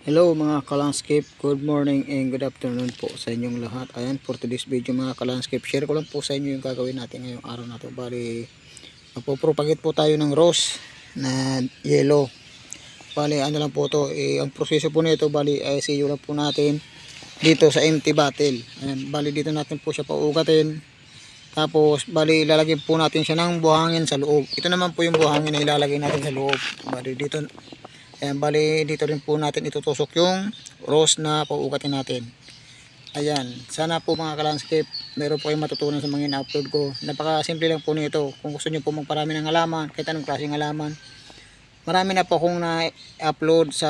Hello mga ka-landscape, good morning and good afternoon po sa inyong lahat. Ayan, for today's video mga ka-landscape, share ko lang po sa inyo yung gagawin natin ngayong araw na to. Bali, magpo-propagate po tayo ng rose na yellow. Bali, ano lang po to, ang proseso po nito, bali, ay siyo lang po natin dito sa empty bottle. Ayan, bali dito natin po siya paugatin. Tapos, bali, ilalagay po natin siya ng buhangin sa loob. Ito naman po yung buhangin na ilalagay natin sa loob. Bali, dito, ayan, bali, dito rin po natin itutusok yung rose na paugatin natin. Ayan, sana po mga ka-landscape, meron po kayong matutunan sa mga in-upload ko. Napaka-simple lang po nito. Kung gusto nyo po magparami ng halaman, kahit anong klaseng halaman. Marami na po akong na-upload sa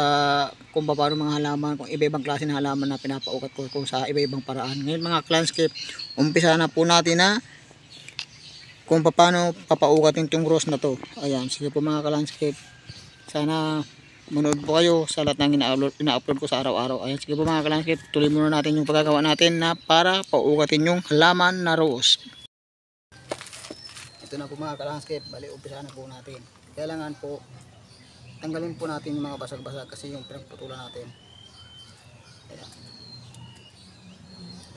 kung paano mga halaman, kung iba-ibang klase ng halaman na pinapaugat ko kung sa iba-ibang paraan. Ngayon mga ka-landscape, umpisa na po natin na kung paano papaugatin itong rose na to. Ayan, sige po mga ka-landscape. Sana manood po kayo sa lahat ng ina-upload ko sa araw-araw. Ayan, sige po mga ka-landscape, tuloy muna natin yung pagkagawa natin na para paugatin yung halaman na rose. Ito na po mga ka-landscape, bali umpisa na po natin. Kailangan po tanggalin po natin yung mga basag-basag kasi yung pinagputulan natin. Ayan.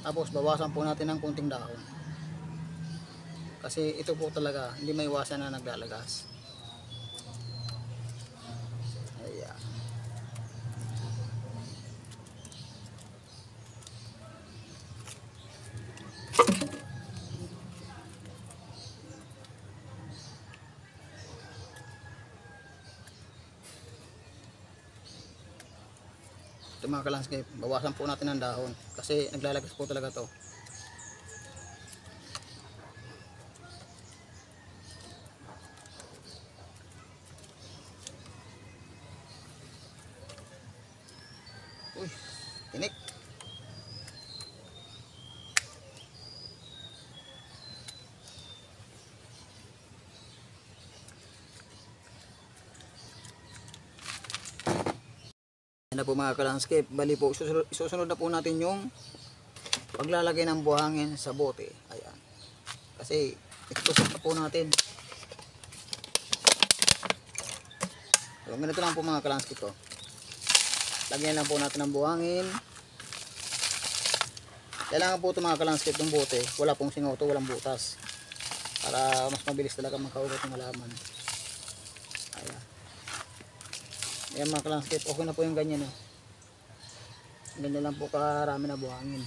Tapos bawasan po natin ng kunting dahon. Kasi ito po talaga hindi maiwasan na naglalagas. Ayan. Ito mga ka-landscape, bawasan po natin ng dahon kasi naglalagas po talaga to. Uy, tinik. Yan na po mga ka-landscape, bali po susunod na po natin yung paglalagay ng buhangin sa bote. Ayan. Kasi itusok na po natin. So, ganito lang po mga ka-landscape to. Lagyan lang po natin ng buhangin. Kailangan po ito mga ka-landscape ng bote, wala pong singaw to, walang butas. Para mas mabilis talaga makaugat ng halaman. Ayan. Ayan mga ka-landscape, okay na po yung ganyan. Ganyan lang po karami na buhangin.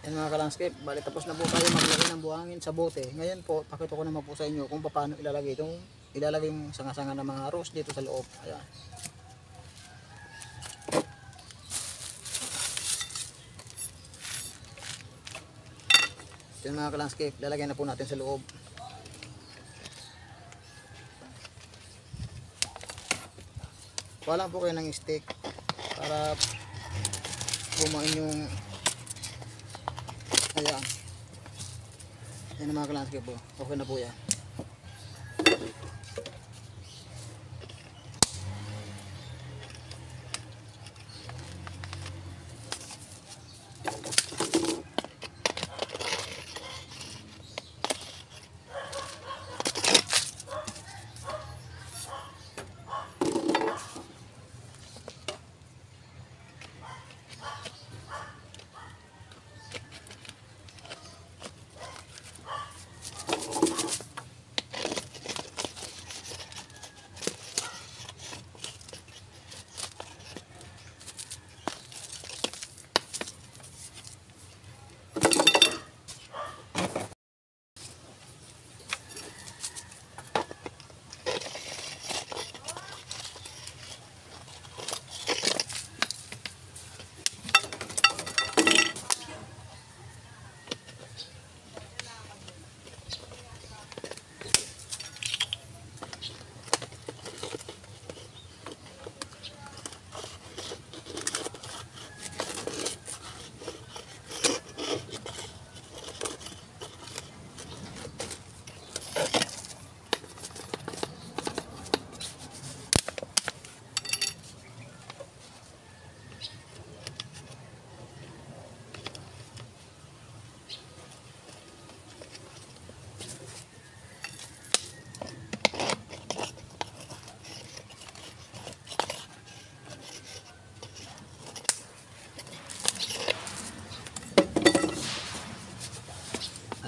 Ayan mga ka-landscape, bali tapos na po tayo maglagay ng buhangin sa bote. Ngayon po, pakita ko naman po sa inyo kung paano ilalagay yung sanga-sanga ng mga rose dito sa loob. Ayan. Ito yung mga ka-landscape, lalagay na po natin sa loob. Wala po kayo ng stick para bumain yung. Ayan. Yan ang mga ka-landscape po. Okay na po yan.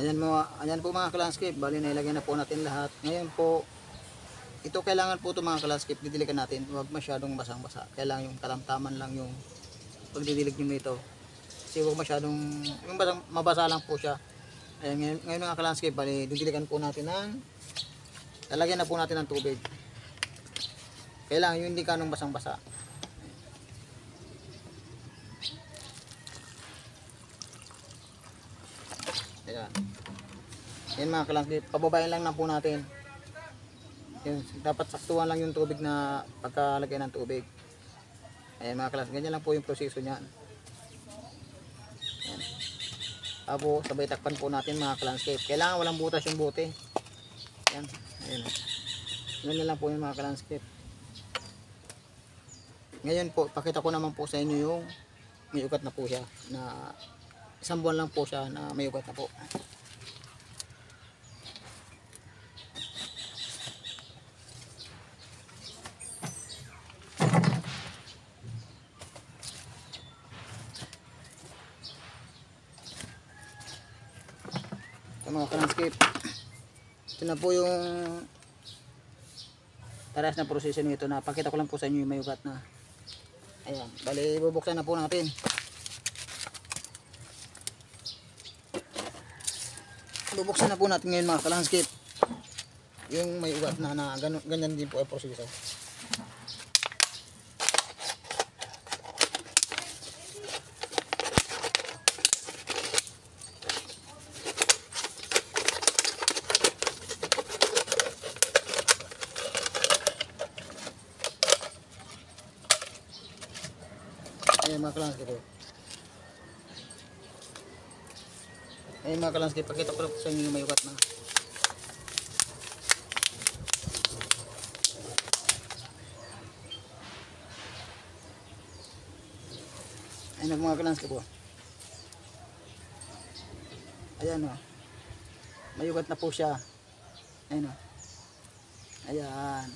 Ayan po mga ka-landscape, bali nailagay na po natin lahat. Ngayon po, ito kailangan po ito mga ka-landscape, didiligan natin, huwag masyadong basang-basa. Kailangan yung kalamtaman lang yung pagdidilig nyo ito. Kasi huwag masyadong, yung basang, mabasa lang po siya. Ayan, ngayon mga ka-landscape, bali didiligan po natin lalagyan na po natin ng tubig. Kailangan yung hindi kanong basang-basa. Ayan. Yan mga ka-landscape, pababayin lang na po natin. Yun, dapat saktuhan lang yung tubig na pagkalagay ng tubig. Ayan mga ka-landscape, ganyan lang po yung proseso niyan. Ayan. Tapos sabay takpan po natin mga ka-landscape. Kailangan walang butas yung bote. Ayan. Ayan. Ganyan lang po yung mga ka-landscape. Ngayon po, pakita ko naman po sa inyo yung may ugat na po siya, na isang buwan lang po siya na may ugat na po. Ito mga ka-landscape, ito na po yung taras na proseso nito, na pakita ko lang po sa inyo yung may ugat na. Ayan, bali bubuksan na po natin. Bubuksan na po natin ngayon mga ka-landscape yung may ugat na ganyan din po ay proseso. Ayan mga ka-landscape. Ayan mga ka-landscape, pakita ko lang po sa inyo yung may ugat na. Ayan mga ka-landscape po. Ayan o. May ugat na po siya. Ayan o. Ayan.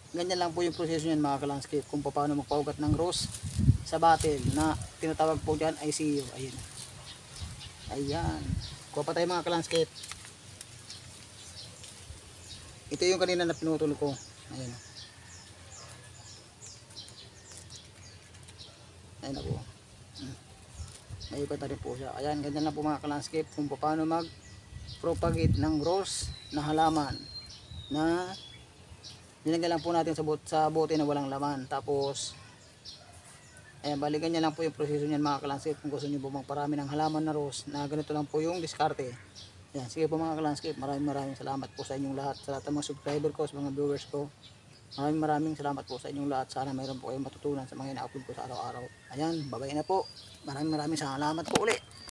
Ganyan lang po yung proseso niyan mga ka-landscape, kung paano magpaugat ng rose sa bottle na tinatawag po dyan ICU. Ayan. Ayan. Kuha pa tayo mga ka-landscape. Ito yung kanina na pinutol ko. Ayan. Ayan na po. May ugat na rin po siya. Ayan, ganyan lang po mga ka-landscape kung paano mag-propagate ng rose na halaman na nilagyan lang po natin sa bote na walang laman. Tapos ayan, bali ganyan lang po yung proseso niyan mga ka-landscape. Kung gusto niyo po magparami ng halaman na rose, na ganito lang po yung diskarte. Ayan, sige po mga ka-landscape, maraming salamat po sa inyong lahat, sa lahat ng mga subscriber ko, sa mga viewers ko. Maraming salamat po sa inyong lahat. Sana mayroon po kayong matutunan sa mga ina-upload ko sa araw-araw. Ayan, babay na po. Maraming salamat po uli.